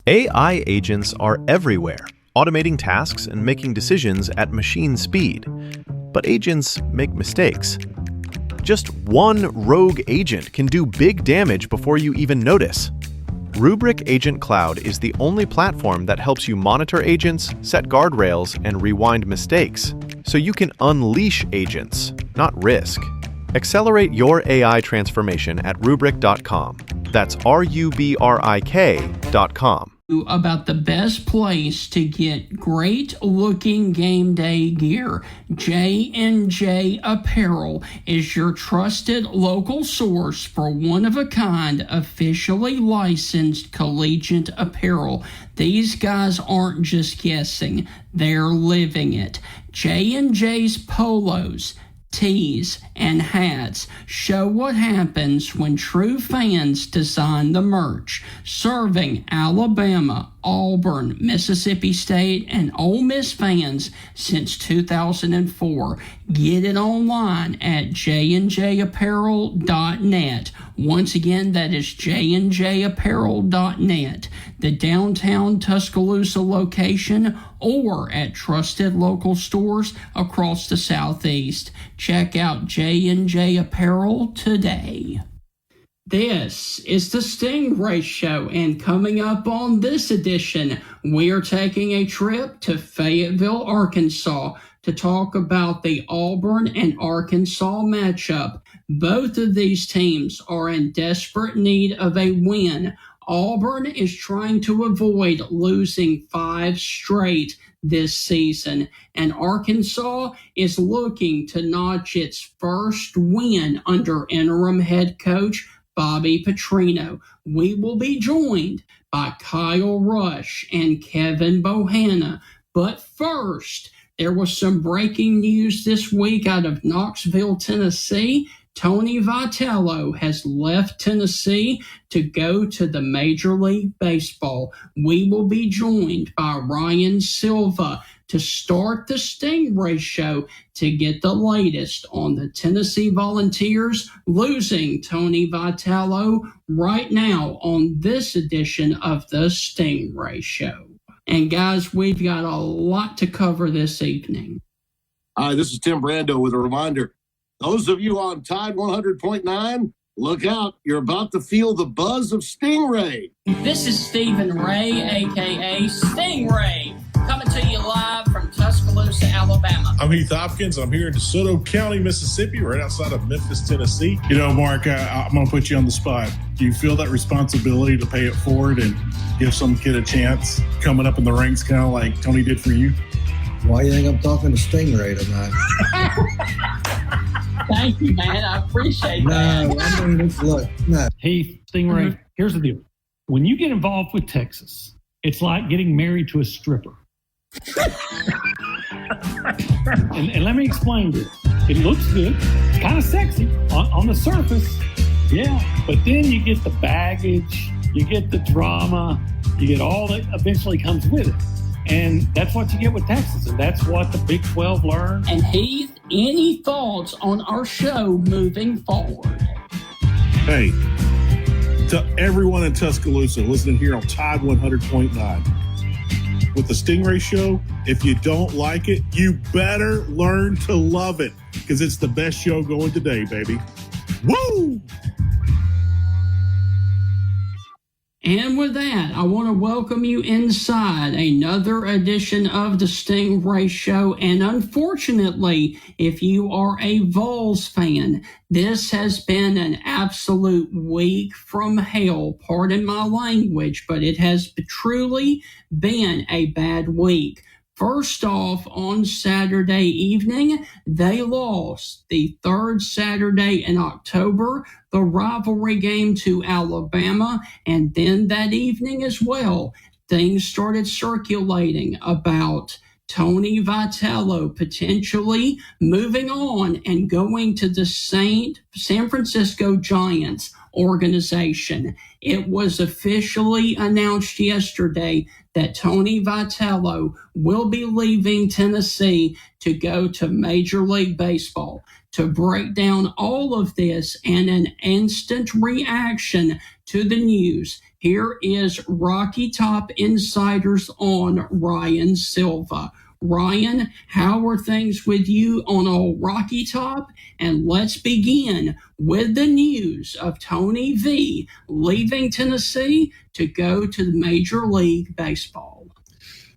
AI agents are everywhere, automating tasks and making decisions at machine speed. But agents make mistakes. Just one rogue agent can do big damage before you even notice. Rubrik Agent Cloud is the only platform that helps you monitor agents, set guardrails, and rewind mistakes, so you can unleash agents, not risk. Accelerate your AI transformation at Rubrik.com. That's RUBRIK.com. About the best place to get great looking game day gear. J&J Apparel is your trusted local source for one of a kind, officially licensed collegiate apparel. These guys aren't just guessing, they're living it. J&J's polos, tees, and hats show what happens when true fans design the merch. Serving Alabama, Auburn, Mississippi State, and Ole Miss fans since 2004. Get it online at jnjapparel.net. Once again, that is jnjapparel.net. The downtown Tuscaloosa location, or at trusted local stores across the Southeast. Check out J&J Apparel today. This is the Stingray Show, and coming up on this edition, we are taking a trip to Fayetteville, Arkansas, to talk about the Auburn and Arkansas matchup. Both of these teams are in desperate need of a win. Auburn is trying to avoid losing 5 straight this season, and Arkansas is looking to notch its first win under interim head coach Bobby Petrino. We will be joined by Kyle Rush and Kevin Bohanna. But first, there was some breaking news this week out of Knoxville, Tennessee. Tony Vitello has left Tennessee to go to the Major League Baseball. We will be joined by Ryan Silva to start the Stingray Show to get the latest on the Tennessee Volunteers losing Tony Vitello right now on this edition of the Stingray Show. And guys, we've got a lot to cover this evening. Hi, this is Tim Brando with a reminder. Those of you on Tide 100.9, look out. You're about to feel the buzz of Stingray. This is Stephen Ray, a.k.a. Stingray, coming to you live from Tuscaloosa, Alabama. I'm Heath Hopkins. I'm here in DeSoto County, Mississippi, right outside of Memphis, Tennessee. You know, Mark, I'm going to put you on the spot. Do you feel that responsibility to pay it forward and give some kid a chance coming up in the ranks, kind of like Tony did for you? Why do you think I'm talking to Stingray tonight? Thank you, man. I appreciate that. No, I mean, look, no. Heath, Stingray, Here's the deal. When you get involved with Texas, it's like getting married to a stripper. and let me explain this. It looks good, kind of sexy on the surface. Yeah, but then you get the baggage, you get the drama, you get all that eventually comes with it. And that's what you get with Texas, and that's what the Big 12 learned. And Heath, any thoughts on our show moving forward? Hey, to everyone in Tuscaloosa listening here on Tide 100.9, with the Stingray Show, if you don't like it, you better learn to love it, because it's the best show going today, baby. Woo! And with that, I want to welcome you inside another edition of the Stingray Show. And unfortunately, if you are a Vols fan, this has been an absolute week from hell. Pardon my language, but it has truly been a bad week. First off, on Saturday evening, they lost the third Saturday in October, the rivalry game to Alabama, and then that evening as well, things started circulating about Tony Vitello potentially moving on and going to the San Francisco Giants organization. It was officially announced yesterday that Tony Vitello will be leaving Tennessee to go to Major League Baseball. To break down all of this and an instant reaction to the news, Here is Rocky Top Insiders on Ryan Silva. Ryan, how are things with you on old Rocky Top? And let's begin with the news of Tony V leaving Tennessee to go to the Major League Baseball.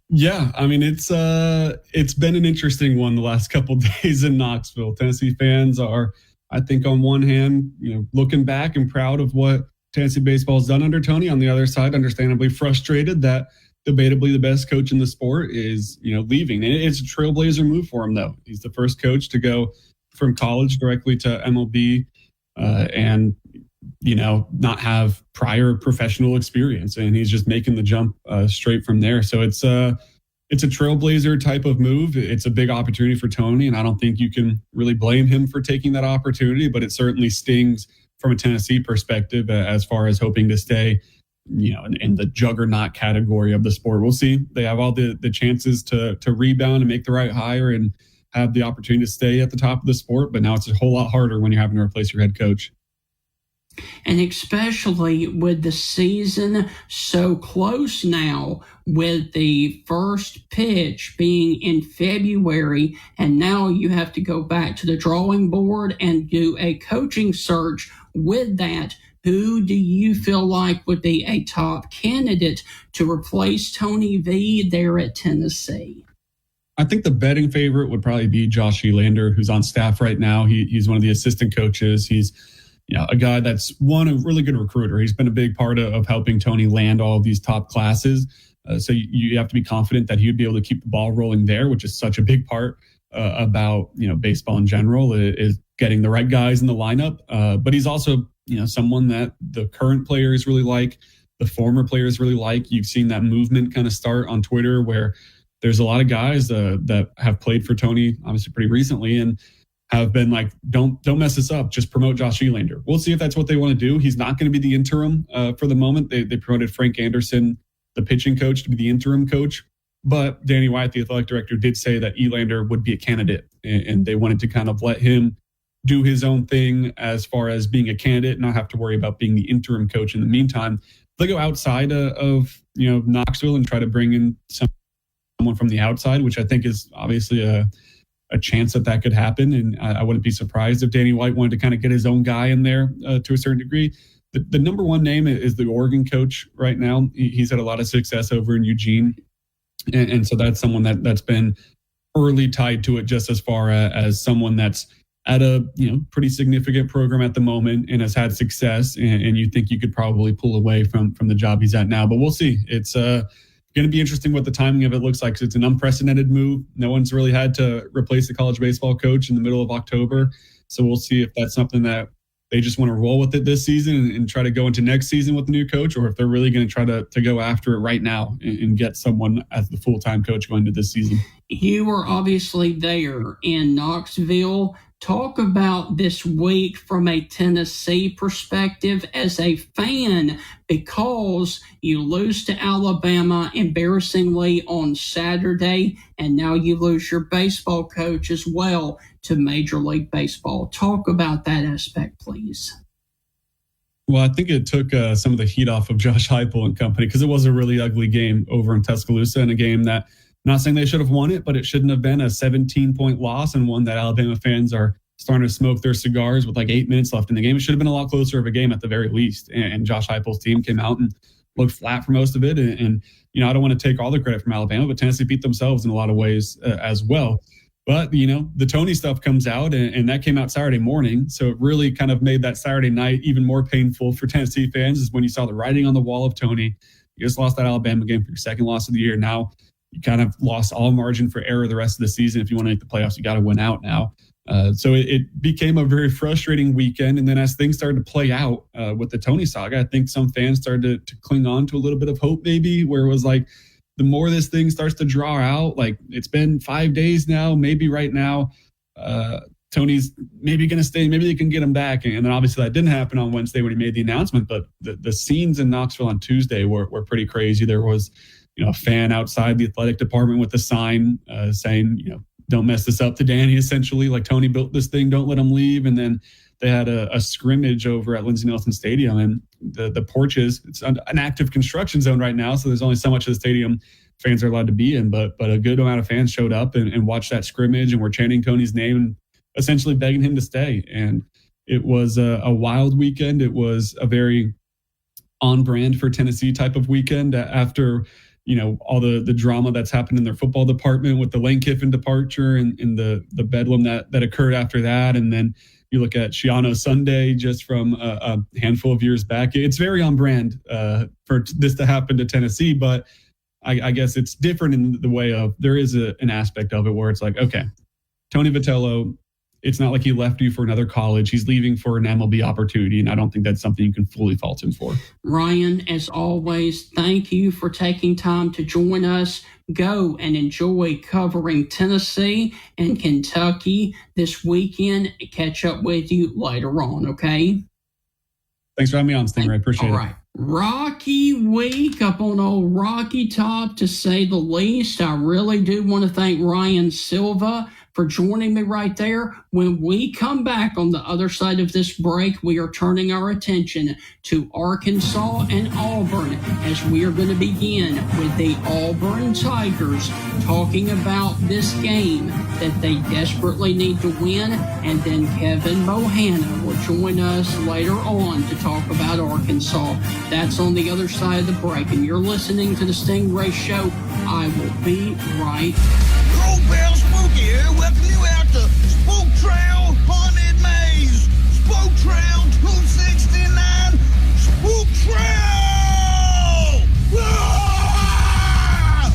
Yeah, I mean, it's been an interesting one the last couple of days in Knoxville. Tennessee fans are, I think, on one hand, looking back and proud of what Tennessee baseball has done under Tony. On the other side, understandably frustrated that debatably the best coach in the sport is, leaving. And it's a trailblazer move for him, though. He's the first coach to go from college directly to MLB and, not have prior professional experience. And he's just making the jump straight from there. So it's a trailblazer type of move. It's a big opportunity for Tony, and I don't think you can really blame him for taking that opportunity, but it certainly stings from a Tennessee perspective as far as hoping to stay in the juggernaut category of the sport. We'll see. They have all the chances to rebound and make the right hire and have the opportunity to stay at the top of the sport. But now it's a whole lot harder when you're having to replace your head coach. And especially with the season so close now, with the first pitch being in February, and now you have to go back to the drawing board and do a coaching search with that. Who do you feel like would be a top candidate to replace Tony V there at Tennessee? I think the betting favorite would probably be Josh Elander, who's on staff right now. He's one of the assistant coaches. He's a guy that's a really good recruiter. He's been a big part of helping Tony land all of these top classes. So you have to be confident that he would be able to keep the ball rolling there, which is such a big part about baseball in general, is getting the right guys in the lineup. But he's also someone that the current players really like, the former players really like. You've seen that movement kind of start on Twitter where there's a lot of guys that have played for Tony, obviously pretty recently, and have been like, don't mess this up. Just promote Josh Elander. We'll see if that's what they want to do. He's not going to be the interim for the moment. They promoted Frank Anderson, the pitching coach, to be the interim coach. But Danny White, the athletic director, did say that Elander would be a candidate, and they wanted to kind of let him do his own thing as far as being a candidate, not have to worry about being the interim coach in the meantime. They go outside of Knoxville and try to bring in someone from the outside, which I think is obviously a chance that could happen. And I wouldn't be surprised if Danny White wanted to kind of get his own guy in there to a certain degree. The number one name is the Oregon coach right now. He's had a lot of success over in Eugene. And so that's someone that's been early tied to it, just as far as someone that's at a pretty significant program at the moment and has had success, and you think you could probably pull away from the job he's at now. But we'll see. It's going to be interesting what the timing of it looks like. It's an unprecedented move. No one's really had to replace the college baseball coach in the middle of October. So we'll see if that's something that they just want to roll with it this season and try to go into next season with the new coach, or if they're really going to try to go after it right now and get someone as the full-time coach going into this season. You were obviously there in Knoxville. Talk about this week from a Tennessee perspective as a fan, because you lose to Alabama embarrassingly on Saturday, and now you lose your baseball coach as well to Major League Baseball. Talk about that aspect, please. Well, I think it took some of the heat off of Josh Heupel and company, because it was a really ugly game over in Tuscaloosa, and a game that, not saying they should have won it, but it shouldn't have been a 17-point loss, and one that Alabama fans are starting to smoke their cigars with like 8 minutes left in the game. It should have been a lot closer of a game at the very least. And Josh Heupel's team came out and looked flat for most of it. And I don't want to take all the credit from Alabama, but Tennessee beat themselves in a lot of ways as well. But, the Tony stuff comes out, and that came out Saturday morning. So it really kind of made that Saturday night even more painful for Tennessee fans, is when you saw the writing on the wall of Tony. You just lost that Alabama game for your second loss of the year. Now you kind of lost all margin for error the rest of the season. If you want to make the playoffs, you got to win out now. So it became a very frustrating weekend. And then as things started to play out with the Tony saga, I think some fans started to cling on to a little bit of hope, maybe, where it was like, the more this thing starts to draw out, like it's been 5 days now, maybe right now, Tony's maybe going to stay, maybe they can get him back. And then obviously that didn't happen on Wednesday when he made the announcement, but the scenes in Knoxville on Tuesday were pretty crazy. There was, a fan outside the athletic department with a sign saying, don't mess this up to Danny, essentially, like Tony built this thing, don't let him leave. And then they had a scrimmage over at Lindsey Nelson Stadium, and the porches, it's an active construction zone right now, so there's only so much of the stadium fans are allowed to be in, but a good amount of fans showed up and watched that scrimmage and were chanting Tony's name and essentially begging him to stay. And it was a wild weekend. It was a very on brand for Tennessee type of weekend after, all the drama that's happened in their football department with the Lane Kiffin departure and the bedlam that occurred after that. And then you look at Shiano Sunday just from a handful of years back. It's very on brand for this to happen to Tennessee, but I guess it's different in the way of there is an aspect of it where it's like, okay, Tony Vitello, it's not like he left you for another college. He's leaving for an MLB opportunity, and I don't think that's something you can fully fault him for. Ryan, as always, thank you for taking time to join us. Go and enjoy covering Tennessee and Kentucky this weekend. Catch up with you later on, okay? Thanks for having me on, Stingray. Appreciate it. All right. Rocky week up on old Rocky Top, to say the least. I really do want to thank Ryan Silva for joining me right there. When we come back on the other side of this break, we are turning our attention to Arkansas and Auburn as we are going to begin with the Auburn Tigers talking about this game that they desperately need to win. And then Kevin Bohanna will join us later on to talk about Arkansas. That's on the other side of the break. And you're listening to the Stingray Show. I will be right Old Bell Spooky here, welcome you out to Spook Trail Haunted Maze. Spook Trail 269. Spook Trail! Ah!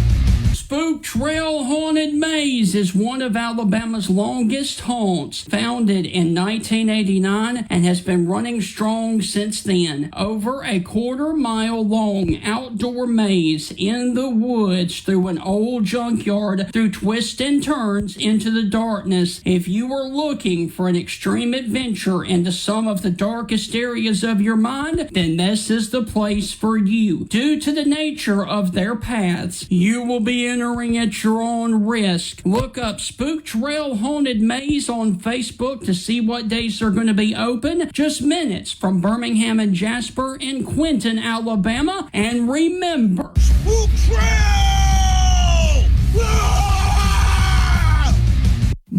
Spook Trail Haunted Maze is one of Alabama's longest haunts, founded in 1989 and has been running strong since then. Over a quarter-mile long outdoor maze in the woods through an old junkyard, through twists and turns into the darkness. If you are looking for an extreme adventure into some of the darkest areas of your mind, then this is the place for you. Due to the nature of their paths, you will be entering at your own risk. Look up Spook Trail Haunted Maze on Facebook to see what days are going to be open. Just minutes from Birmingham and Jasper in Quinton, Alabama. And remember, Spook Trail! Ah!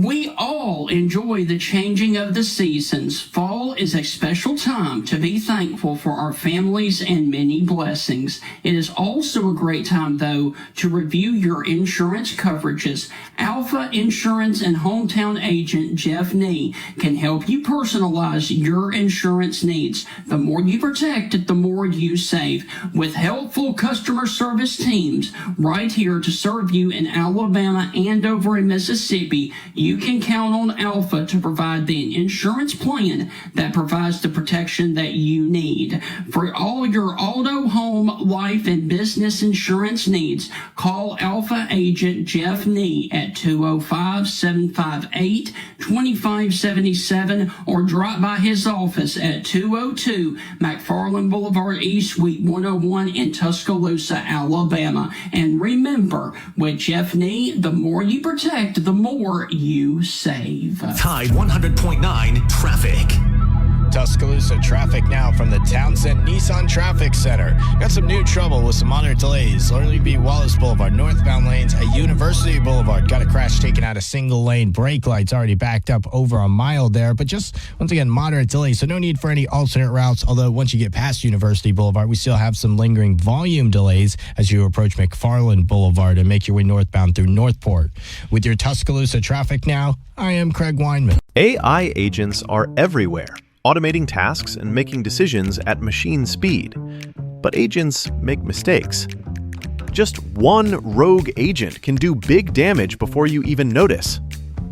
we all enjoy the changing of the seasons. Fall is a special time to be thankful for our families and many blessings. It is also a great time, though, to review your insurance coverages. Alpha Insurance and hometown agent Jeff Nee can help you personalize your insurance needs. The more you protect, the more you save. With helpful customer service teams right here to serve you in Alabama and over in Mississippi, you can count on Alpha to provide the insurance plan that provides the protection that you need. For all your auto, home, life, and business insurance needs, call Alpha agent Jeff Nee at 205-758-2577 or drop by his office at 202 McFarland Boulevard East, Suite 101 in Tuscaloosa, Alabama. And remember, with Jeff Nee, the more you protect, the more you save. Tide 100.9 traffic. Tuscaloosa traffic now from the Townsend Nissan Traffic Center. Got some new trouble with some moderate delays. Larry B. Wallace Boulevard, northbound lanes at University Boulevard. Got a crash taking out a single lane. Brake lights already backed up over a mile there, but just, once again, moderate delays. So no need for any alternate routes, although once you get past University Boulevard, we still have some lingering volume delays as you approach McFarland Boulevard and make your way northbound through Northport. With your Tuscaloosa traffic now, I am Craig Weinman. AI agents are everywhere, automating tasks and making decisions at machine speed. But agents make mistakes. Just one rogue agent can do big damage before you even notice.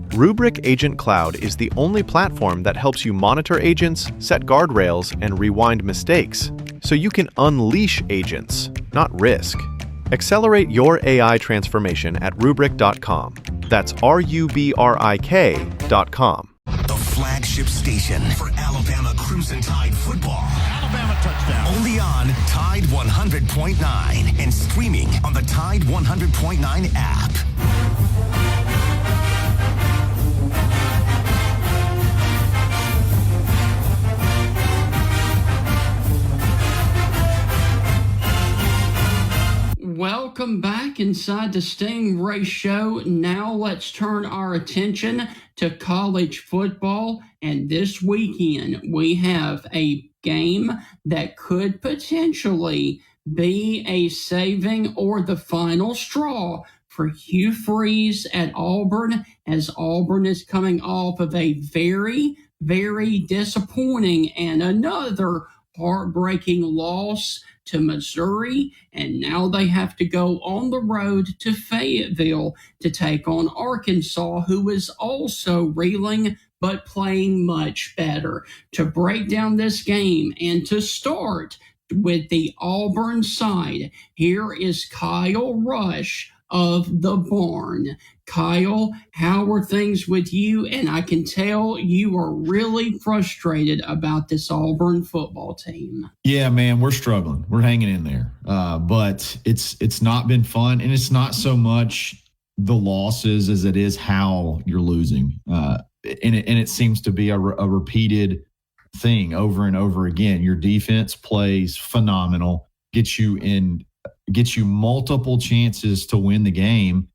Rubrik Agent Cloud is the only platform that helps you monitor agents, set guardrails, and rewind mistakes, so you can unleash agents, not risk. Accelerate your AI transformation at Rubrik.com. That's RUBRIK.com. The flagship station for Alabama Crimson Tide football. Alabama touchdown. Only on Tide 100.9 and streaming on the Tide 100.9 app. Welcome back inside the Stingray Show. Now let's turn our attention to college football. And this weekend, we have a game that could potentially be a saving or the final straw for Hugh Freeze at Auburn, as Auburn is coming off of a very, very disappointing and another heartbreaking loss to Missouri, and now they have to go on the road to Fayetteville to take on Arkansas, who is also reeling but playing much better. To break down this game and to start with the Auburn side, here is Kyle Rush of the Barn. Kyle, how are things with you? And I can tell you are really frustrated about this Auburn football team. Yeah, man, we're struggling. We're hanging in there. But it's not been fun, and it's not so much the losses as it is how you're losing. And it seems to be a repeated thing over and over again. Your defense plays phenomenal, gets you multiple chances to win the game,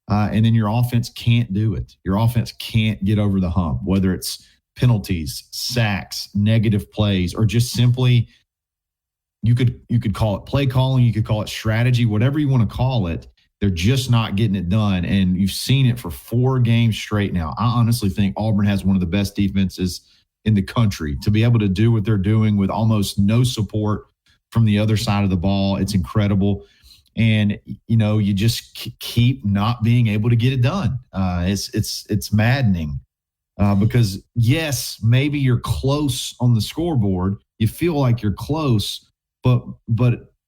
and then your offense can't do it. Your offense can't get over the hump, whether it's penalties, sacks, negative plays, or just simply you could call it play calling, you could call it strategy, whatever you want to call it. They're just not getting it done, and you've seen it for 4 games straight now. I honestly think Auburn has one of the best defenses in the country. To be able to do what they're doing with almost no support from the other side of the ball, it's incredible. And, you just keep not being able to get it done. It's maddening because, yes, maybe you're close on the scoreboard. You feel like you're close, but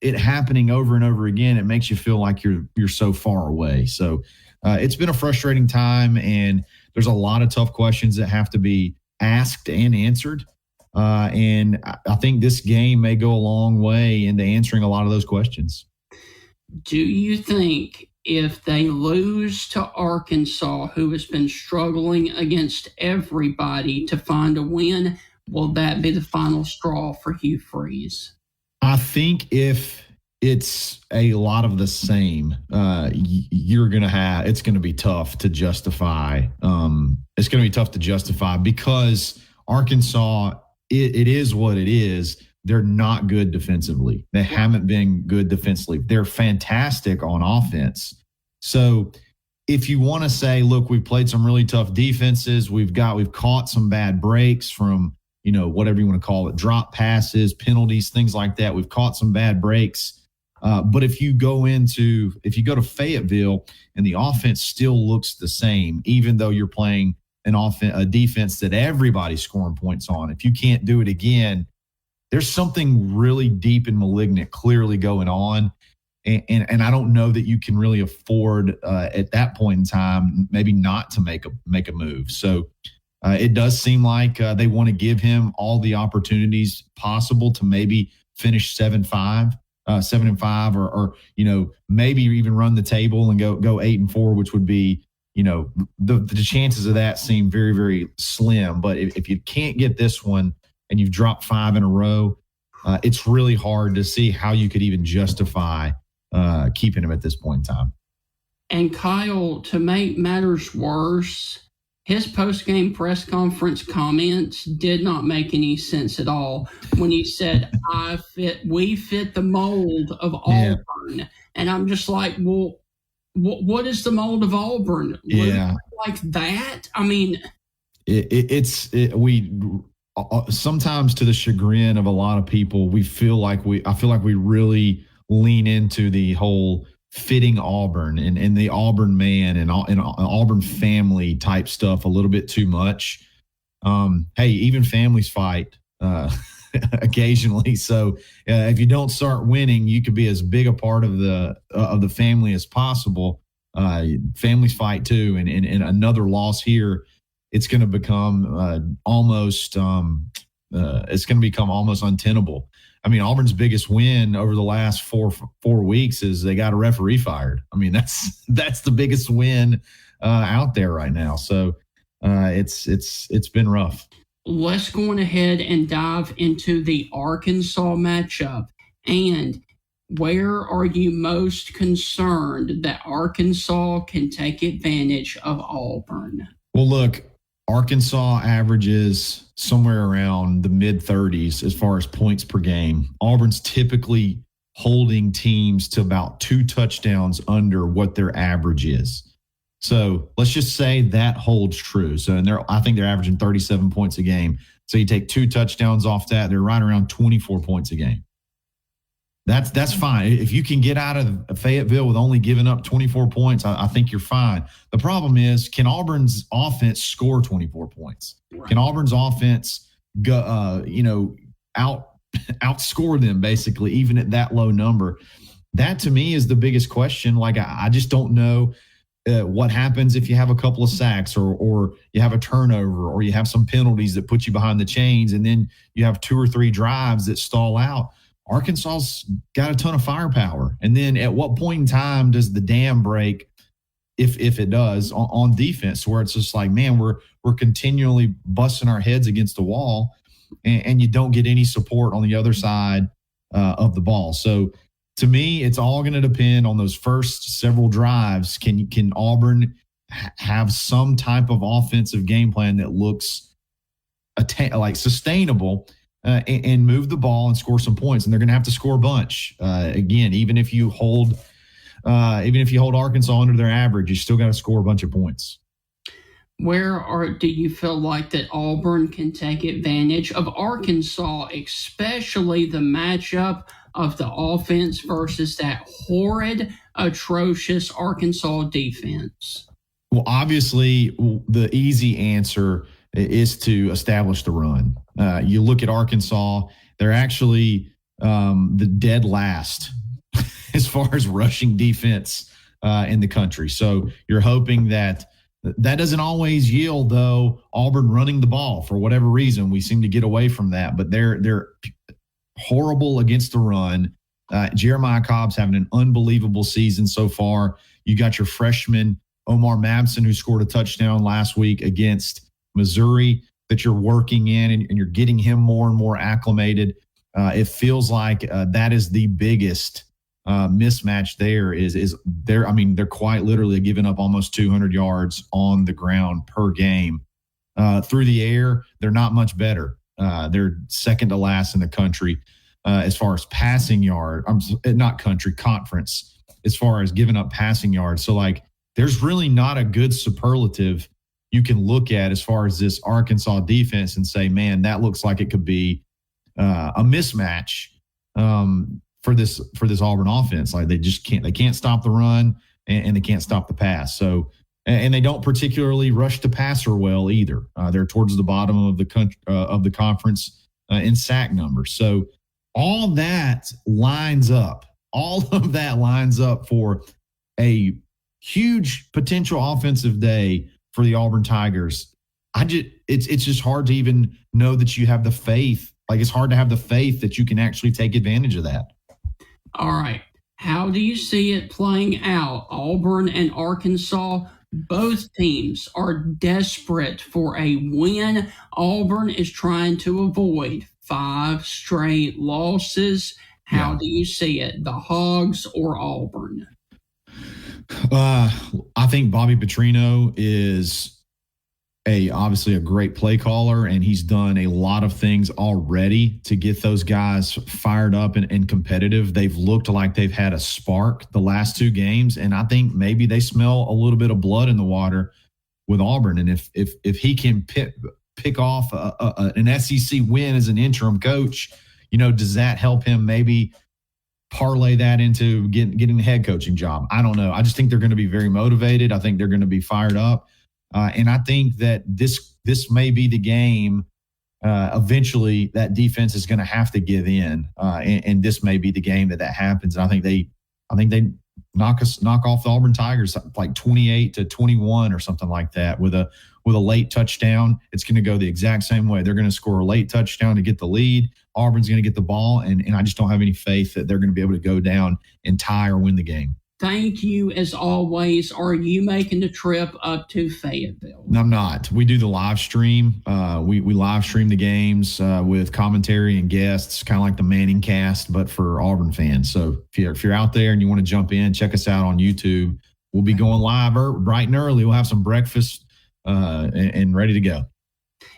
it happening over and over again, it makes you feel like you're so far away. So it's been a frustrating time, and there's a lot of tough questions that have to be asked and answered. And I think this game may go a long way into answering a lot of those questions. Do you think if they lose to Arkansas, who has been struggling against everybody to find a win, will that be the final straw for Hugh Freeze? I think if it's a lot of the same, it's going to be tough to justify. It's going to be tough to justify because Arkansas, it is what it is. They're not good defensively. They haven't been good defensively. They're fantastic on offense. So if you want to say, look, we've played some really tough defenses. We've caught some bad breaks from, whatever you want to call it, drop passes, penalties, things like that. We've caught some bad breaks. But if you go to Fayetteville and the offense still looks the same, even though you're playing a defense that everybody's scoring points on, if you can't do it again, there's something really deep and malignant clearly going on. And I don't know that you can really afford at that point in time, maybe not to make a move. So it does seem like they want to give him all the opportunities possible to maybe finish 7-5, or maybe even run the table and go 8-4, which would be, the chances of that seem very, very slim. But if you can't get this one and you've dropped 5 in a row, it's really hard to see how you could even justify keeping him at this point in time. And Kyle, to make matters worse, his post-game press conference comments did not make any sense at all when he said, we fit the mold of Auburn. Yeah. And I'm just like, well, what is the mold of Auburn? Yeah. Like that? I mean, we sometimes, to the chagrin of a lot of people, I feel like we really lean into the whole fitting Auburn and the Auburn man and Auburn family type stuff a little bit too much. Hey, even families fight occasionally. So if you don't start winning, you could be as big a part of the family as possible. Families fight too, and another loss here, it's going to become almost untenable. I mean, Auburn's biggest win over the last four weeks is they got a referee fired. I mean, that's the biggest win out there right now. So it's been rough. Let's go on ahead and dive into the Arkansas matchup. And Where are you most concerned that Arkansas can take advantage of Auburn? Well, look, Arkansas averages somewhere around the mid-30s as far as points per game. Auburn's typically holding teams to about 2 touchdowns under what their average is. So let's just say that holds true. So I think they're averaging 37 points a game. So you take 2 touchdowns off that, they're right around 24 points a game. That's fine. If you can get out of Fayetteville with only giving up 24 points, I think you're fine. The problem is, can Auburn's offense score 24 points? Right. Can Auburn's offense go, outscore them basically, even at that low number? That to me is the biggest question. Like, I just don't know what happens if you have a couple of sacks or you have a turnover or you have some penalties that put you behind the chains, and then you have 2 or 3 drives that stall out. Arkansas's got a ton of firepower. And then at what point in time does the dam break, if it does, on defense, where it's just like, man, we're continually busting our heads against the wall and you don't get any support on the other side of the ball. So to me, it's all going to depend on those first several drives. Can Auburn have some type of offensive game plan that looks like sustainable and move the ball and score some points? And they're going to have to score a bunch. Again, even if you hold Arkansas under their average, you still got to score a bunch of points. Do you feel like that Auburn can take advantage of Arkansas, especially the matchup of the offense versus that horrid, atrocious Arkansas defense? Well, obviously, the easy answer is to establish the run. You look at Arkansas, they're actually the dead last as far as rushing defense in the country. So you're hoping that doesn't always yield, though, Auburn running the ball. For whatever reason, we seem to get away from that, but they're horrible against the run. Jeremiah Cobb's having an unbelievable season so far. You got your freshman Omar Mabson, who scored a touchdown last week against Missouri, that you're working in, and you're getting him more and more acclimated. It feels like that is the biggest mismatch there. They're quite literally giving up almost 200 yards on the ground per game. Through the air, they're not much better. They're second to last in the country as far as passing yard. Conference, as far as giving up passing yards. So, like, there's really not a good superlative you can look at as far as this Arkansas defense and say, man, that looks like it could be a mismatch for this Auburn offense. Like, they can't stop the run and they can't stop the pass. So, and they don't particularly rush the passer well either. They're towards the bottom of the conference in sack numbers. So all of that lines up for a huge potential offensive day for the Auburn Tigers. It's just hard to even know that you have the faith. Like, it's hard to have the faith that you can actually take advantage of that. All right. How do you see it playing out? Auburn and Arkansas, both teams are desperate for a win. Auburn is trying to avoid 5 straight losses. How do you see it? The Hogs or Auburn? I think Bobby Petrino is obviously a great play caller, and he's done a lot of things already to get those guys fired up and competitive. They've looked like they've had a spark the last 2 games, and I think maybe they smell a little bit of blood in the water with Auburn. And if he can pick off an SEC win as an interim coach, does that help him maybe parlay that into getting the head coaching job? I don't know. I just think they're going to be very motivated. I think they're going to be fired up. And I think that this may be the game. Eventually, that defense is going to have to give in, and this may be the game that happens. And I think they knock off the Auburn Tigers like 28-21 or something like that with a late touchdown. It's going to go the exact same way. They're going to score a late touchdown to get the lead. Auburn's going to get the ball, and I just don't have any faith that they're going to be able to go down and tie or win the game. thank you as always. Are you making the trip up to Fayetteville? I'm not. We do the live stream. We live stream the games with commentary and guests, kind of like the Manning cast, but for Auburn fans. So if you're out there and you want to jump in, check us out on YouTube. We'll be going live bright and early. We'll have some breakfast and ready to go.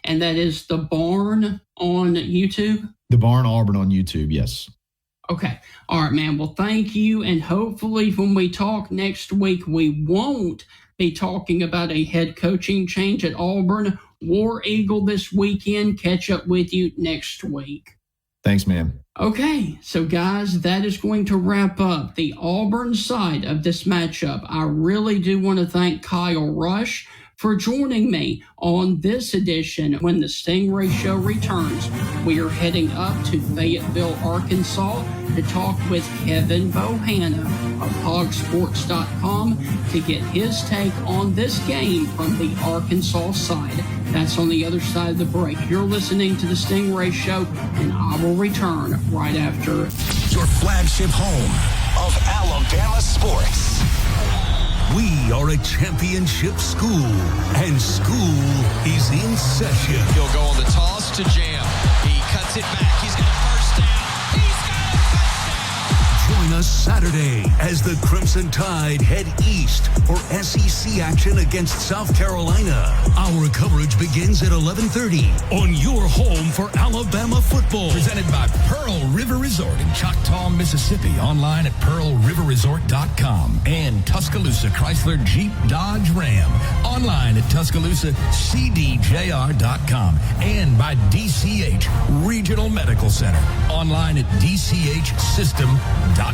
And that is The Barn on YouTube? The Barn Auburn on YouTube, yes. Okay. All right, man. Well, thank you. And hopefully when we talk next week, we won't be talking about a head coaching change at Auburn. War Eagle this weekend. Catch up with you next week. Thanks, man. Okay, so guys, that is going to wrap up the Auburn side of this matchup. I really do want to thank Kyle Rush for joining me on this edition. When the Stingray Show returns, we are heading up to Fayetteville, Arkansas to talk with Kevin Bohanna of hogsports.com to get his take on this game from the Arkansas side. That's on the other side of the break. You're listening to the Stingray Show, and I will return right after. Your flagship home of Alabama sports. We are a championship school, and school is in session. He'll go on the toss to Jam. He cuts it back. He's got a first down. He's got a touchdown. Join us Saturday as the Crimson Tide head east for SEC action against South Carolina. Our coverage begins at 11:30 on your home for Alabama football. Presented by Pearl River Resort in Choctaw, Mississippi. Online at pearlriverresort.com. And Tuscaloosa Chrysler Jeep Dodge Ram. Online at TuscaloosaCDJR.com. And by DCH Regional Medical Center. Online at DCHSystem.com.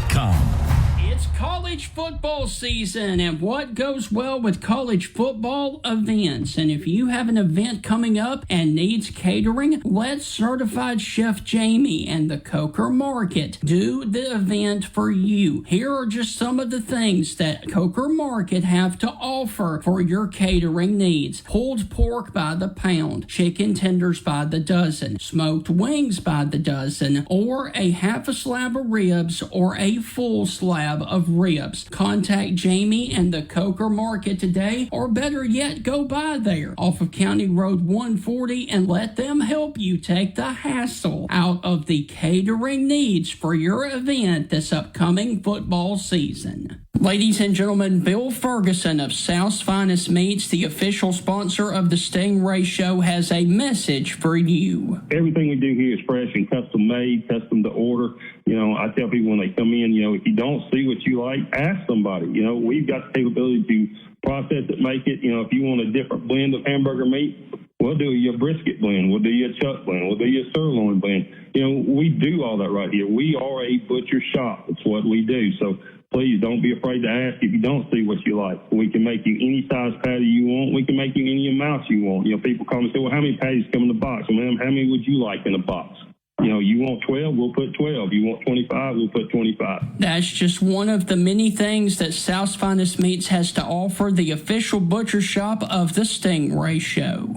It's college football season, and what goes well with college football? Events. And if you have an event coming up and needs catering, let Certified Chef Jamie and the Coker Market do the event for you. Here are just some of the things that Coker Market have to offer for your catering needs. Pulled pork by the pound, chicken tenders by the dozen, smoked wings by the dozen, or a half a slab of ribs or a full slab of ribs. Contact Jamie and the Coker Market today, or better yet, go by there off of County Road 140 and let them help you take the hassle out of the catering needs for your event this upcoming football season. Ladies and gentlemen, Bill Ferguson of South's Finest Meats, the official sponsor of the Stingray Show, has a message for you. Everything we do here is fresh and custom made, custom to order. You know, I tell people when they come in, if you don't see what you like, ask somebody. We've got the capability to process it, make it. If you want a different blend of hamburger meat, we'll do your brisket blend. We'll do your chuck blend. We'll do your sirloin blend. We do all that right here. We are a butcher shop. That's what we do. So please don't be afraid to ask if you don't see what you like. We can make you any size patty you want. We can make you any amount you want. People call me and say, well, how many patties come in the box? Well, ma'am, how many would you like in a box? You want 12, we'll put 12. You want 25, we'll put 25. That's just one of the many things that South's Finest Meats has to offer, the official butcher shop of the Stingray Show.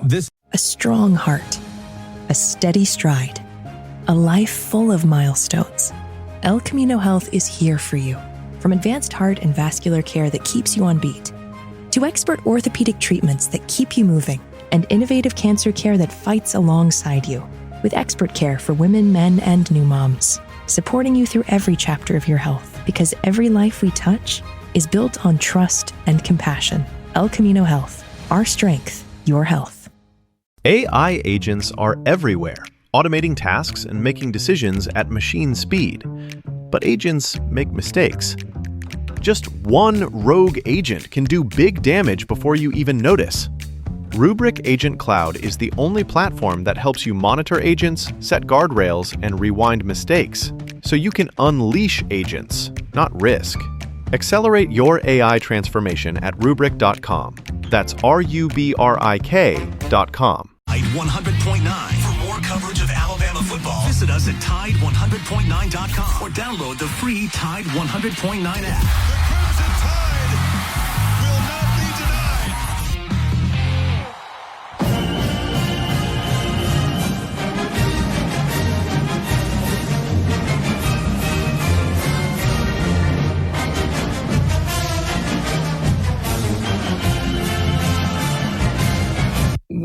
A strong heart, a steady stride, a life full of milestones. El Camino Health is here for you. From advanced heart and vascular care that keeps you on beat, to expert orthopedic treatments that keep you moving, and innovative cancer care that fights alongside you. With expert care for women, men, and new moms, supporting you through every chapter of your health, because every life we touch is built on trust and compassion. El Camino Health, our strength, your health. AI agents are everywhere, automating tasks and making decisions at machine speed. But agents make mistakes. Just one rogue agent can do big damage before you even notice. Rubrik Agent Cloud is the only platform that helps you monitor agents, set guardrails, and rewind mistakes, so you can unleash agents, not risk. Accelerate your AI transformation at Rubrik.com. That's RUBRIK.com. Tide 100.9. For more coverage of Alabama football, visit us at Tide100.9.com or download the free Tide 100.9 app. The Crimson Tide will not be denied.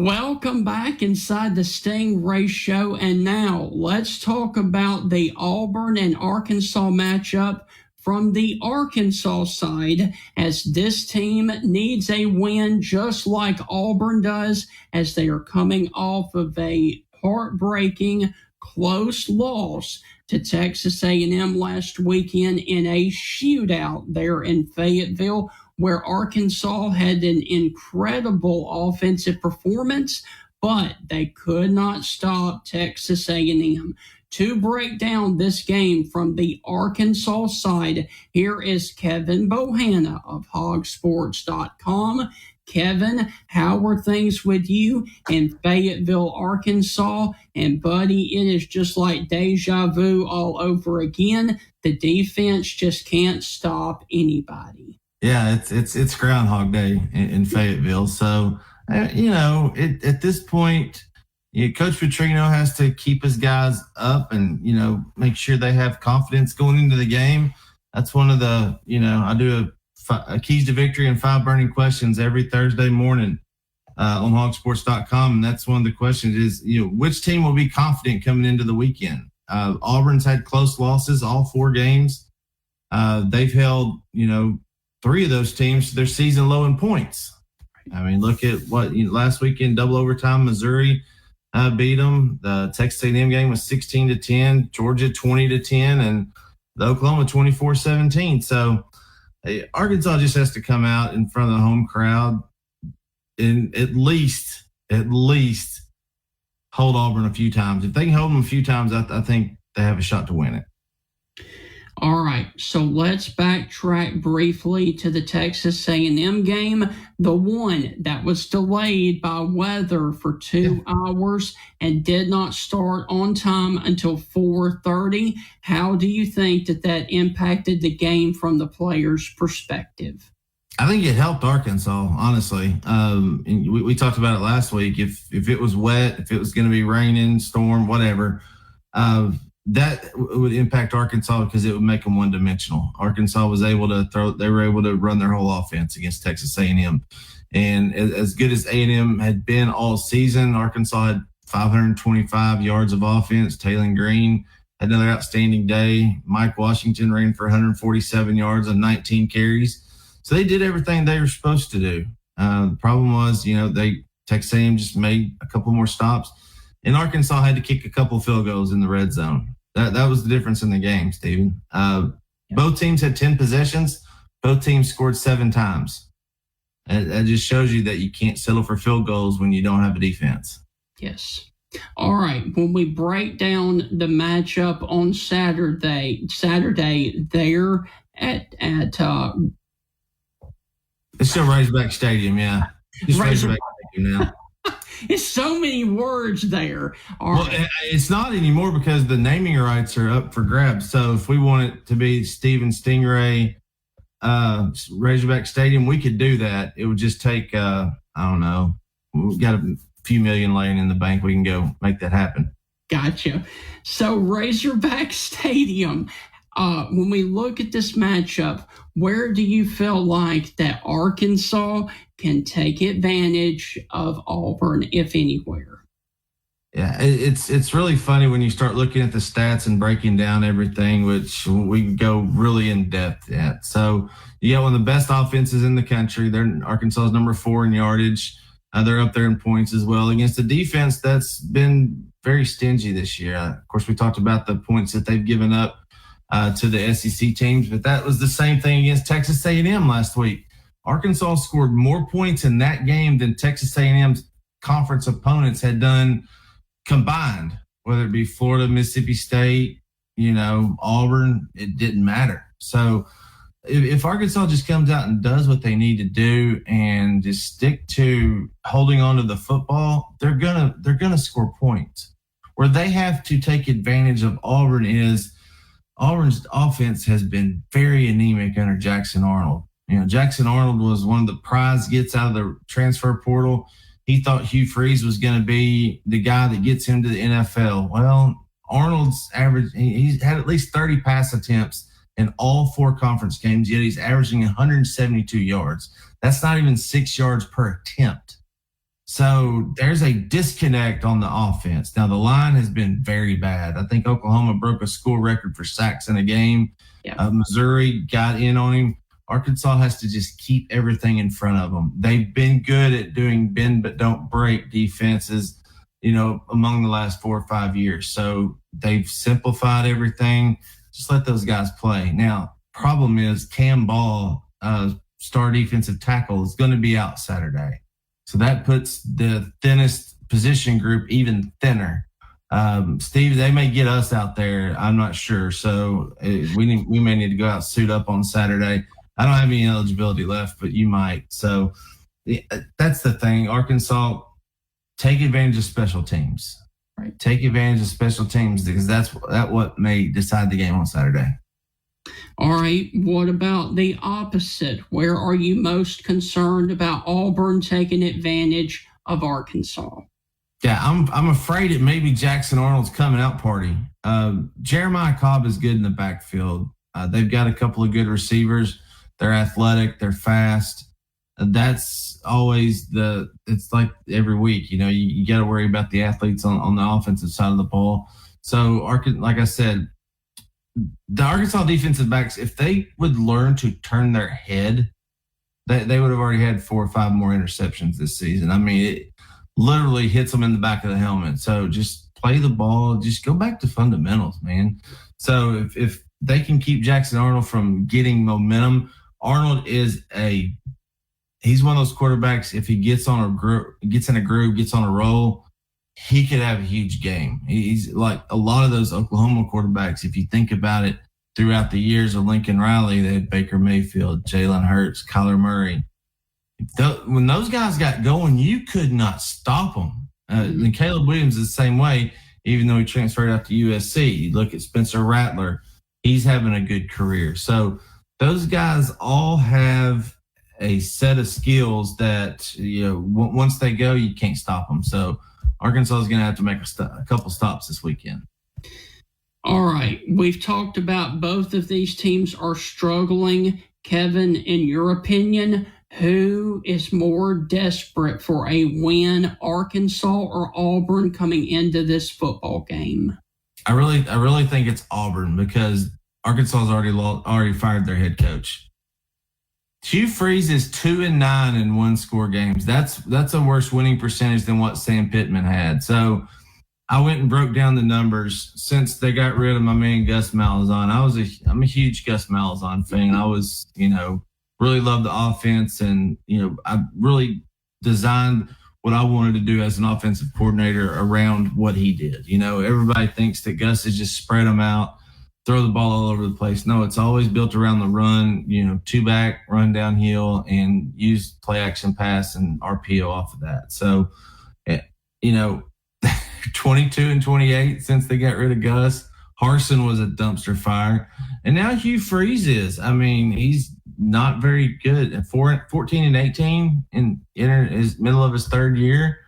Welcome back inside the Stingray Show. And now let's talk about the Auburn and Arkansas matchup from the Arkansas side, as this team needs a win just like Auburn does, as they are coming off of a heartbreaking close loss to Texas A&M last weekend in a shootout there in Fayetteville, where Arkansas had an incredible offensive performance, but they could not stop Texas A&M. To break down this game from the Arkansas side, here is Kevin Bohanna of hogsports.com. Kevin, how are things with you in Fayetteville, Arkansas? And buddy, it is just like deja vu all over again. The defense just can't stop anybody. Yeah, it's Groundhog Day in Fayetteville. So, at this point, Coach Petrino has to keep his guys up and, make sure they have confidence going into the game. That's one of the, I do a Keys to Victory and 5 burning questions every Thursday morning on hogsports.com. And that's one of the questions is, which team will be confident coming into the weekend? Auburn's had close losses, all 4 games. They've held, 3 of those teams to their season low in points. I mean, look at what last weekend, double overtime, Missouri beat them. The Texas A&M game was 16-10, Georgia 20-10, and the Oklahoma 24-17. So Arkansas just has to come out in front of the home crowd and at least hold Auburn a few times. If they can hold them a few times, I think they have a shot to win it. All right, so let's backtrack briefly to the Texas A&M game, the one that was delayed by weather for 2 hours and did not start on time until 4:30. How do you think that impacted the game from the players' perspective? I think it helped Arkansas, honestly. We talked about it last week. If it was wet, if it was going to be raining, storm, whatever, that would impact Arkansas because it would make them one-dimensional. Arkansas was able to they were able to run their whole offense against Texas A&M. And as good as A&M had been all season, Arkansas had 525 yards of offense. Taylor Green had another outstanding day. Mike Washington ran for 147 yards on 19 carries. So they did everything they were supposed to do. The problem was, Texas A&M just made a couple more stops. And Arkansas had to kick a couple field goals in the red zone. That was the difference in the game, Stephen. Both teams had 10 possessions. Both teams scored 7 times. And that just shows you that you can't settle for field goals when you don't have a defense. Yes. All right. When we break down the matchup on Saturday there at it's still Razorback Stadium, yeah. Just Razorback Stadium now. It's so many words there. It's not anymore because the naming rights are up for grabs. So if we want it to be Stephen Stingray Razorback Stadium, we could do that. It would just take, I don't know, we've got a few million laying in the bank. We can go make that happen. Gotcha. So Razorback Stadium, when we look at this matchup, where do you feel like that Arkansas can take advantage of Auburn, if anywhere? Yeah, it's really funny when you start looking at the stats and breaking down everything, which we go really in depth at. So you got one of the best offenses in the country. Arkansas is number 4 in yardage. They're up there in points as well against a defense that's been very stingy this year. Of course, we talked about the points that they've given up to the SEC teams, but that was the same thing against Texas A&M last week. Arkansas scored more points in that game than Texas A&M's conference opponents had done combined, whether it be Florida, Mississippi State, Auburn, it didn't matter. So if Arkansas just comes out and does what they need to do and just stick to holding on to the football, they're gonna score points. Where they have to take advantage of Auburn is Auburn's offense has been very anemic under Jackson Arnold. Jackson Arnold was one of the prize gets out of the transfer portal. He thought Hugh Freeze was going to be the guy that gets him to the NFL. Well, Arnold's average, he's had at least 30 pass attempts in all 4 conference games, yet he's averaging 172 yards. That's not even 6 yards per attempt. So there's a disconnect on the offense. Now, the line has been very bad. I think Oklahoma broke a school record for sacks in a game. Yeah. Missouri got in on him. Arkansas has to just keep everything in front of them. They've been good at doing bend but don't break defenses, among the last 4 or 5 years. So they've simplified everything. Just let those guys play. Now, problem is Cam Ball, star defensive tackle, is going to be out Saturday. So that puts the thinnest position group even thinner. Steve, they may get us out there. I'm not sure. So we may need to go out, suit up on Saturday. I don't have any eligibility left, but you might. So that's the thing. Arkansas, take advantage of special teams. Right. Take advantage of special teams because that's what may decide the game on Saturday. All right. What about the opposite? Where are you most concerned about Auburn taking advantage of Arkansas? Yeah, I'm afraid it may be Jackson Arnold's coming out party. Jeremiah Cobb is good in the backfield. They've got a couple of good receivers. They're athletic. They're fast. That's always it's like every week, you got to worry about the athletes on the offensive side of the ball. So, like I said, the Arkansas defensive backs, if they would learn to turn their head, they would have already had 4 or 5 more interceptions this season. I mean, it literally hits them in the back of the helmet. So just play the ball. Just go back to fundamentals, man. So if they can keep Jackson Arnold from getting momentum, Arnold is he's one of those quarterbacks. If he gets in a groove, gets on a roll, he could have a huge game. He's like a lot of those Oklahoma quarterbacks. If you think about it, throughout the years of Lincoln Riley, they had Baker Mayfield, Jalen Hurts, Kyler Murray. When those guys got going, you could not stop them. And Caleb Williams is the same way, even though he transferred out to USC. You look at Spencer Rattler. He's having a good career. So those guys all have a set of skills that, once they go, you can't stop them. So Arkansas is going to have to make a couple stops this weekend. All right. We've talked about both of these teams are struggling. Kevin, in your opinion, who is more desperate for a win, Arkansas or Auburn coming into this football game? I really think it's Auburn because Arkansas has already fired their head coach. Hugh Freeze is 2-9 in one-score games. That's a worse winning percentage than what Sam Pittman had. So I went and broke down the numbers since they got rid of my man Gus Malzahn. I'm a huge Gus Malzahn fan. I was, really loved the offense, and I really designed what I wanted to do as an offensive coordinator around what he did. Everybody thinks that Gus is just spread them out, throw the ball all over the place. No, it's always built around the run, 2-back, run downhill, and use play action pass and RPO off of that. So, 22 and 28 since they got rid of Gus. Harsin was a dumpster fire. And now Hugh Freeze is. I mean, he's not very good. At 14 and 18 in his middle of his third year,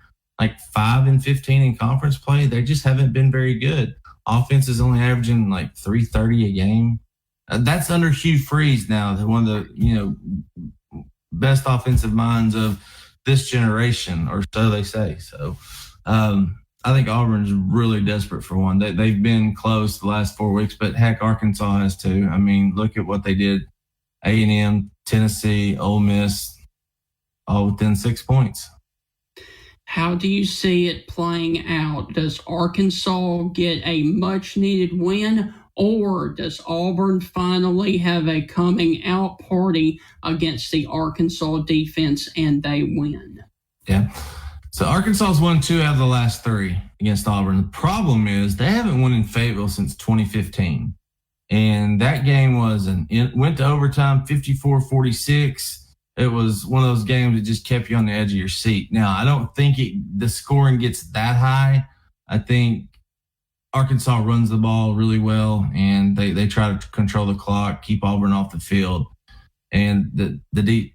like 5 and 15 in conference play. They just haven't been very good. Offense is only averaging like 330 a game. That's under Hugh Freeze now, one of the best offensive minds of this generation, or so they say. So I think Auburn's really desperate for one. They've been close the last 4 weeks, but heck, Arkansas has too. I mean, look at what they did. A&M, Tennessee, Ole Miss, all within 6 points. How do you see it playing out? Does Arkansas get a much-needed win, or does Auburn finally have a coming-out party against the Arkansas defense and they win? Yeah. So Arkansas's won 2 out of the last 3 against Auburn. The problem is they haven't won in Fayetteville since 2015. And that game went to overtime 54-46. It was one of those games that just kept you on the edge of your seat. Now, I don't think the scoring gets that high. I think Arkansas runs the ball really well, and they try to control the clock, keep Auburn off the field. And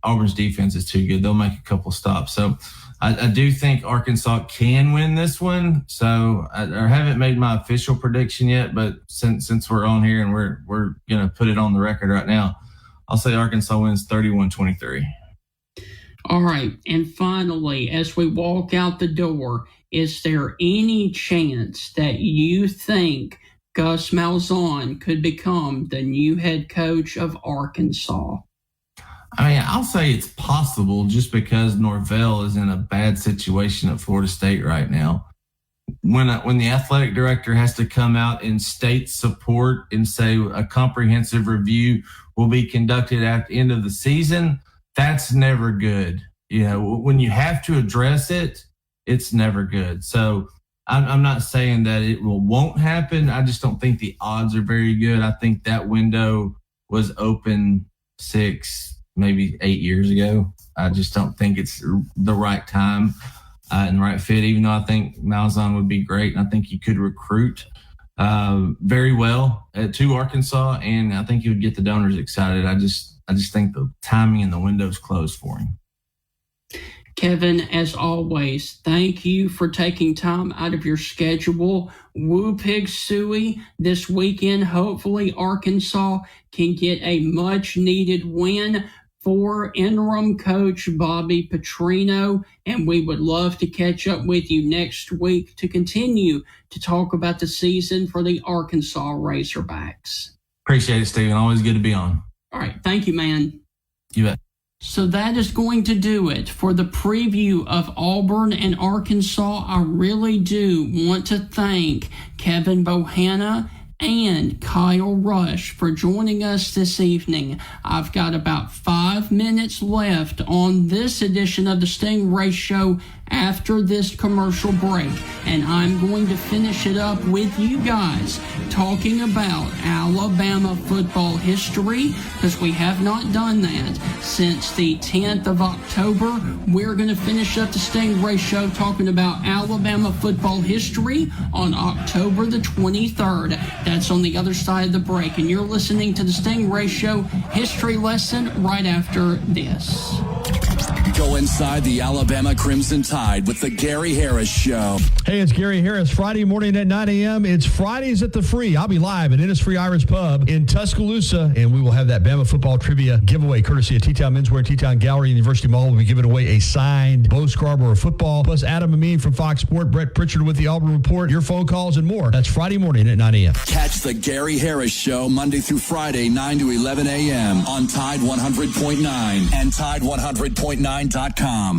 Auburn's defense is too good. They'll make a couple stops. So I do think Arkansas can win this one. So I haven't made my official prediction yet, but since we're on here and we're going to put it on the record right now, I'll say Arkansas wins 31-23. All right, and finally, as we walk out the door, is there any chance that you think Gus Malzahn could become the new head coach of Arkansas? I mean, I'll say it's possible just because Norvell is in a bad situation at Florida State right now. When the athletic director has to come out and state support and say a comprehensive review will be conducted at the end of the season, that's never good. You know, when you have to address it, it's never good. So I'm not saying that it won't happen. I just don't think the odds are very good. I think that window was open 6, maybe 8 years ago. I just don't think it's the right time and right fit, even though I think Malzahn would be great. And I think he could recruit very well to Arkansas. And I think he would get the donors excited. I just think the timing and the window's closed for him. Kevin, as always, thank you for taking time out of your schedule. Woo Pig Suey this weekend. Hopefully Arkansas can get a much-needed win for interim coach Bobby Petrino, and we would love to catch up with you next week to continue to talk about the season for the Arkansas Razorbacks. Appreciate it, Stephen. Always good to be on. All right. Thank you, man. You bet. So that is going to do it for the preview of Auburn and Arkansas. I really do want to thank Kevin Bohanna and Kyle Rush for joining us this evening. I've got about 5 minutes left on this edition of the Stingray Show after this commercial break, and I'm going to finish it up with you guys talking about Alabama football history, because we have not done that since the 10th of October. We're going to finish up the Stingray Show talking about Alabama football history on October the 23rd. That's on the other side of the break, and you're listening to the Stingray Show history lesson right after this. Go inside the Alabama Crimson Tide with the Gary Harris Show. Hey, it's Gary Harris. Friday morning at 9 a.m. It's Fridays at the Free. I'll be live at Innisfree Irish Pub in Tuscaloosa, and we will have that Bama football trivia giveaway courtesy of T-Town Menswear and T-Town Gallery and University Mall. We'll be giving away a signed Bo Scarborough football, plus Adam Amin from Fox Sport, Brett Pritchard with the Auburn Report, your phone calls, and more. That's Friday morning at 9 a.m. Catch the Gary Harris Show Monday through Friday, 9 to 11 a.m. on Tide 100.9 and Tide100.9.com.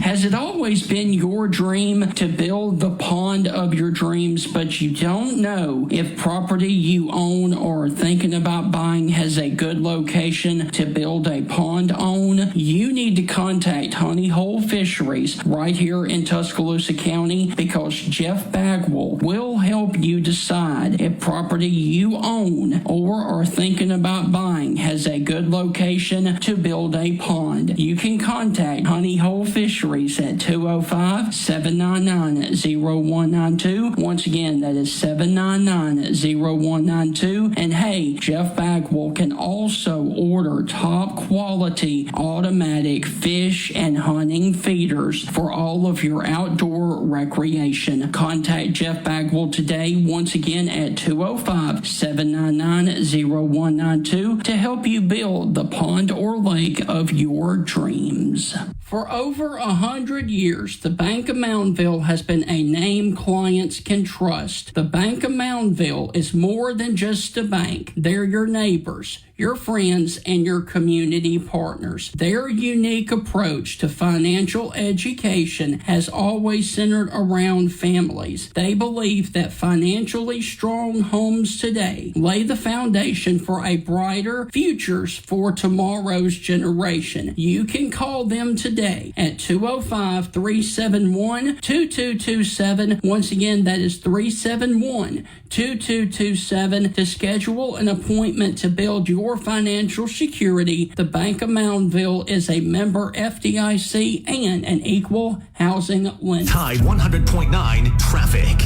Has it always been your dream to build the pond of your dreams, but you don't know if property you own or are thinking about buying has a good location to build a pond on? You need to contact Honey Hole Fisheries right here in Tuscaloosa County, because Jeff Bagwell will help you decide if property you own or are thinking about buying has a good location to build a pond. You can contact Honey Hole Fisheries at 205-799-0192. Once again, that is 799-0192. And hey, Jeff Bagwell can also order top quality automatic fish and hunting feeders for all of your outdoor recreation. Contact Jeff Bagwell today, once again at 205-799-0192 to help you build the pond or lake of your dreams. For over 100 years, the Bank of Moundville has been a name clients can trust. The Bank of Moundville is more than just a bank. They're your neighbors, your friends, and your community partners. Their unique approach to financial education has always centered around families. They believe that financially strong homes today lay the foundation for a brighter futures for tomorrow's generation. You can call them today at 205-371-2227. Once again, that is 371-2227 to schedule an appointment to build your financial security. The Bank of Moundville is a member FDIC and an equal housing lender. Tide 100.9 traffic.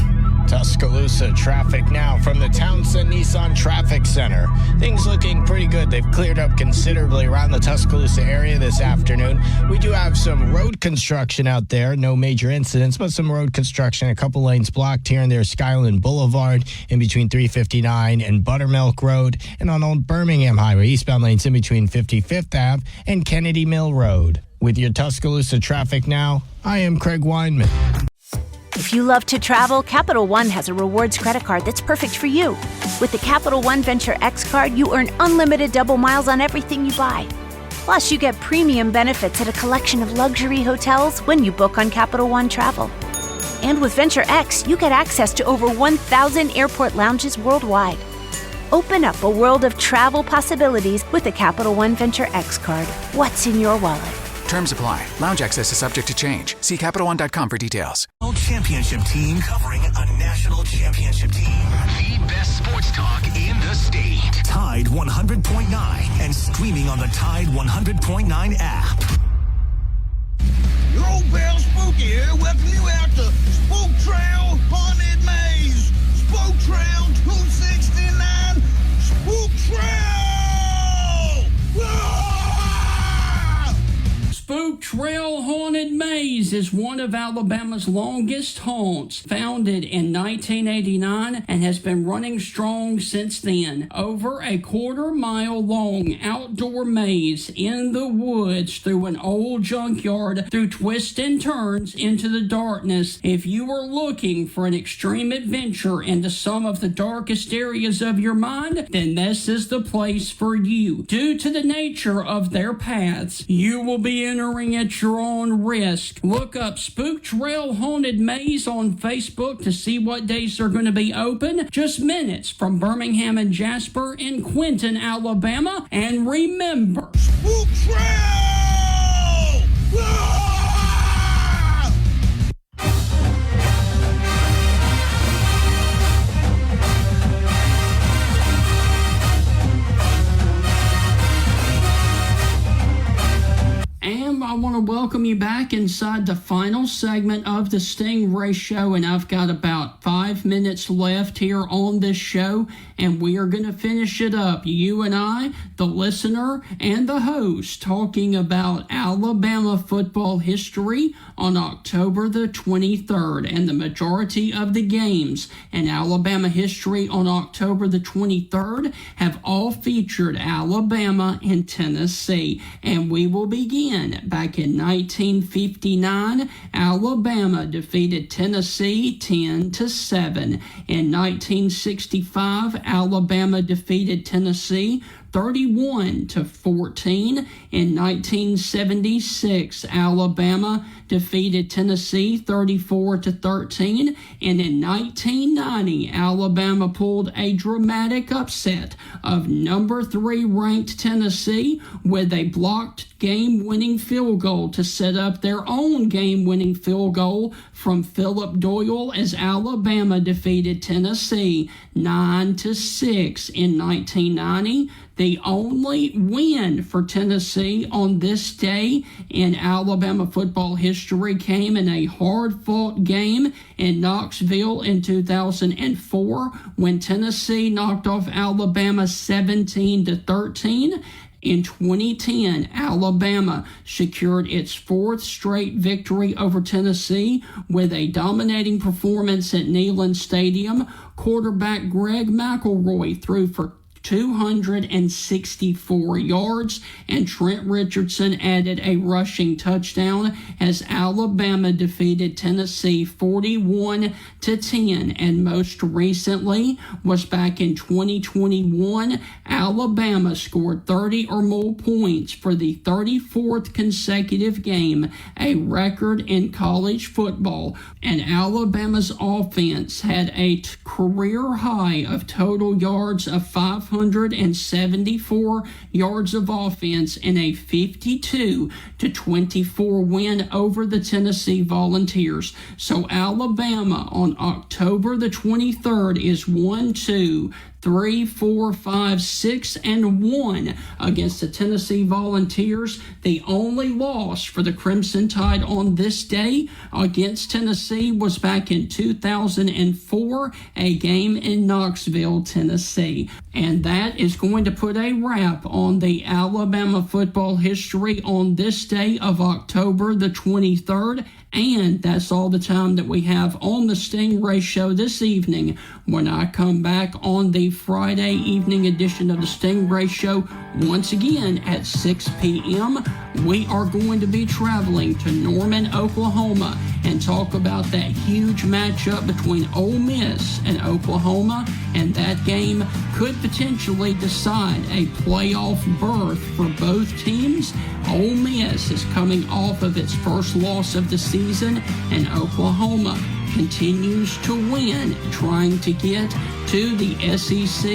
Tuscaloosa traffic now from the Townsend Nissan Traffic Center. Things looking pretty good. They've cleared up considerably around the Tuscaloosa area this afternoon. We do have some road construction out there. No major incidents, but some road construction. A couple lanes blocked here and there. Skyland Boulevard in between 359 and Buttermilk Road. And on Old Birmingham Highway, eastbound lanes in between 55th Ave and Kennedy Mill Road. With your Tuscaloosa traffic now, I am Craig Weinman. If you love to travel, Capital One has a rewards credit card that's perfect for you. With the Capital One Venture X card, you earn unlimited double miles on everything you buy. Plus, you get premium benefits at a collection of luxury hotels when you book on Capital One Travel. And with Venture X, you get access to over 1,000 airport lounges worldwide. Open up a world of travel possibilities with the Capital One Venture X card. What's in your wallet? Terms apply. Lounge access is subject to change. See CapitalOne.com for details. Championship team covering a national championship team. The best sports talk in the state. Tide 100.9 and streaming on the Tide 100.9 app. Your old pal Spooky here, welcome you out to Spook Trail Haunted Maze. Spook Trail 269. Spook Trail! Whoa! Spook Trail Haunted Maze is one of Alabama's longest haunts, founded in 1989 and has been running strong since then. Over a quarter-mile long outdoor maze in the woods through an old junkyard, through twists and turns into the darkness. If you are looking for an extreme adventure into some of the darkest areas of your mind, then this is the place for you. Due to the nature of their paths, you will be entering at your own risk. Look up Spook Trail Haunted Maze on Facebook to see what days they're going to be open. Just minutes from Birmingham and Jasper in Quinton, Alabama. And remember, Spook Trail! Whoa! And I want to welcome you back inside the final segment of the Stingray Show, and I've got about 5 minutes left here on this show, and we are going to finish it up. You and I, the listener, and the host, talking about Alabama football history on October the 23rd, and the majority of the games in Alabama history on October the 23rd have all featured Alabama and Tennessee, and we will begin back in 1959. Alabama defeated Tennessee 10-7. In 1965, Alabama defeated Tennessee 31-14. In 1976, Alabama defeated Tennessee 34-13. And in 1990, Alabama pulled a dramatic upset of number 3 ranked Tennessee with a blocked game-winning field goal to set up their own game-winning field goal from Philip Doyle, as Alabama defeated Tennessee 9-6 in 1990. The only win for Tennessee on this day in Alabama football history came in a hard-fought game in Knoxville in 2004 when Tennessee knocked off Alabama 17-13. In 2010, Alabama secured its 4th straight victory over Tennessee with a dominating performance at Neyland Stadium. Quarterback Greg McElroy threw for 264 yards, and Trent Richardson added a rushing touchdown as Alabama defeated Tennessee 41-10. And most recently was back in 2021. Alabama scored 30 or more points for the 34th consecutive game, a record in college football. And Alabama's offense had a career high of total yards of 574 yards of offense in a 52-24 win over the Tennessee Volunteers. So Alabama on October the 23rd is 1-2-3, 4, 5, 6, and 1 against the Tennessee Volunteers. The only loss for the Crimson Tide on this day against Tennessee was back in 2004, a game in Knoxville, Tennessee. And that is going to put a wrap on the Alabama football history on this day of October the 23rd. And that's all the time that we have on the Stingray Show this evening. When I come back on the Friday evening edition of the Stingray Show. Once again at 6 p.m., we are going to be traveling to Norman, Oklahoma, and talk about that huge matchup between Ole Miss and Oklahoma, and that game could potentially decide a playoff berth for both teams. Ole Miss is coming off of its first loss of the season, and Oklahoma continues to win, trying to get to the SEC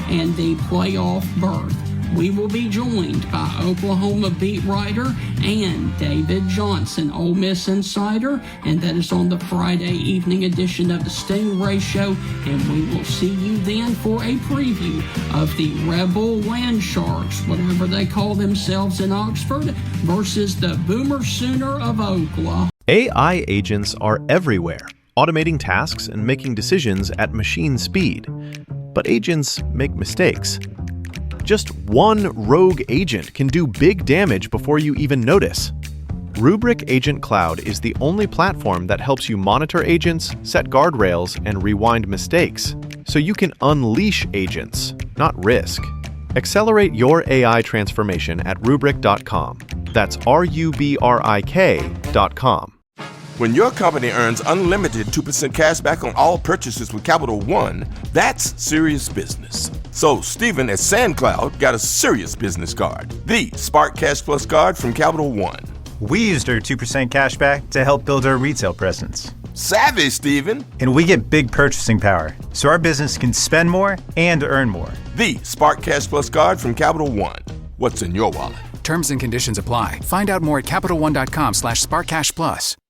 and the playoff berth. We will be joined by Oklahoma beat writer and David Johnson, Ole Miss insider, and that is on the Friday evening edition of the Stingray Show, and we will see you then for a preview of the Rebel Land Sharks, whatever they call themselves in Oxford, versus the Boomer Sooner of Oklahoma. AI agents are everywhere, automating tasks and making decisions at machine speed. But agents make mistakes. Just one rogue agent can do big damage before you even notice. Rubrik Agent Cloud is the only platform that helps you monitor agents, set guardrails, and rewind mistakes, so you can unleash agents, not risk. Accelerate your AI transformation at Rubrik.com. That's RUBRIK.com. When your company earns unlimited 2% cash back on all purchases with Capital One, that's serious business. So Stephen at SandCloud got a serious business card, the Spark Cash Plus card from Capital One. We used our 2% cash back to help build our retail presence. Savvy, Stephen. And we get big purchasing power, so our business can spend more and earn more. The Spark Cash Plus card from Capital One. What's in your wallet? Terms and conditions apply. Find out more at CapitalOne.com/SparkCashPlus.